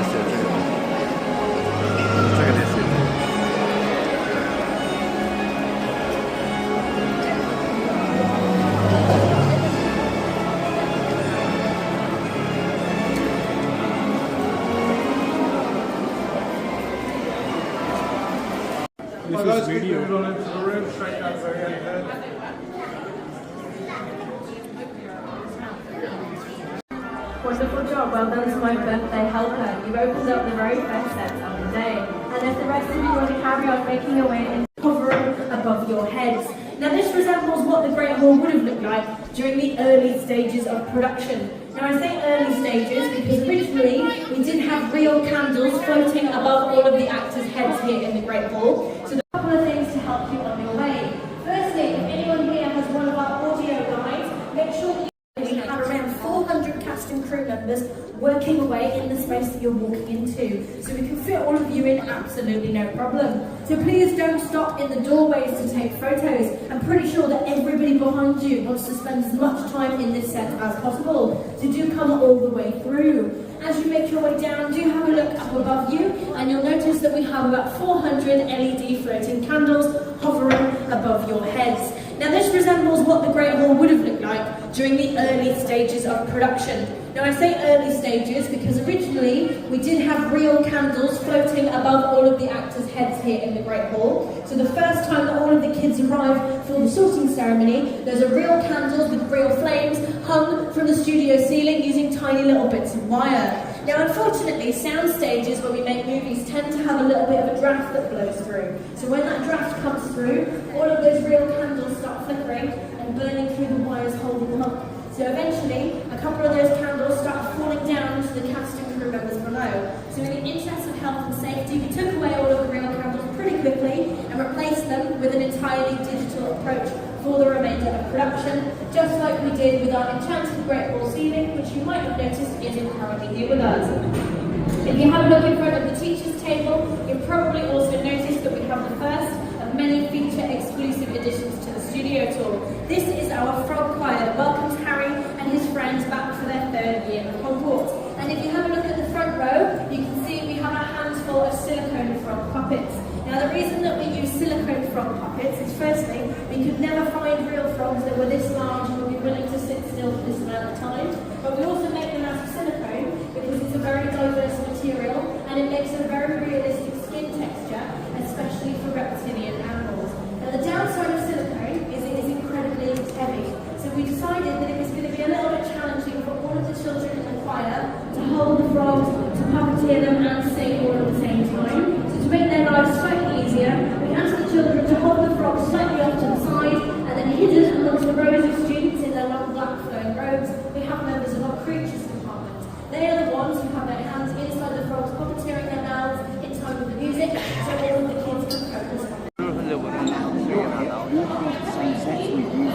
됐어요. 도착이 됐어요. This is video. Wonderful job, well done to my birthday helper. You've opened up the very first set of the day. And if the rest of you want to carry on making your way and hovering above your heads. Now this resembles what the Great Hall would have looked like during the early stages of production. Now I say early stages because originally we did have real candles floating above all of the actors' heads here in the Great Hall. So there are a couple of things to help you on your way. Firstly, if anyone here has one of our audio guides, make sure that we have around 400 cast and crew members working away in the space that you're walking into. So we can fit all of you in absolutely no problem. So please don't stop in the doorways to take photos. I'm pretty sure that everybody behind you wants to spend as much time in this set as possible. So do come all the way through. As you make your way down, do have a look up above you and you'll notice that we have about 400 LED floating candles hovering above your heads. Now this resembles what the Great Hall would have looked like during the early stages of production. Now I say early stages because originally we did have real candles floating above all of the actors' heads here in the Great Hall. So the first time that all of the kids arrived for the sorting ceremony, those are real candles with real flames hung from the studio ceiling using tiny little bits of wire. Now unfortunately, sound stages where we make movies tend to have a little bit of a draft that blows through. So when that draft comes through, all of those real candles start flickering and burning through the wires holding them up. So eventually, a couple of those candles start falling down to the cast and crew members below. So in the interest of health and safety, we took away all of the real candles pretty quickly and replaced them with an entirely digital approach for the remainder of production, just like we did with our enchanted Great Hall ceiling, which you might have noticed isn't currently here with us. If you have a look in front of the teacher's table, you'll probably also notice that we have the first of many feature exclusive additions to the studio tour. This is our frog choir that welcomes Harry and his friends back for their third year of Hogwarts. And if you have a look at the front row, you can see we have a handful of silicone frog puppets. Now the reason that we use silicone frog puppets is firstly, we could never find real frogs that were this large and would be willing to sit still for this amount of time. But we also make them out of silicone because it's a very diverse material and it makes a very realistic skin texture, especially for reptilian animals. Now the downside of silicone is it is incredibly heavy. So we decided that it was going to be a little bit challenging for all of the children in the choir to hold the frogs, to puppeteer them and sing all at the same time. So to make their lives slightly easier, we asked the children to hold the frogs slightly off to the side and then hidden amongst the rows of students in their long black flowing robes, we have members of our creatures department. They are the ones who have their hands inside the frogs puppeteering their mouths in time with the music, so all of the kids can focus on it. Sunset we use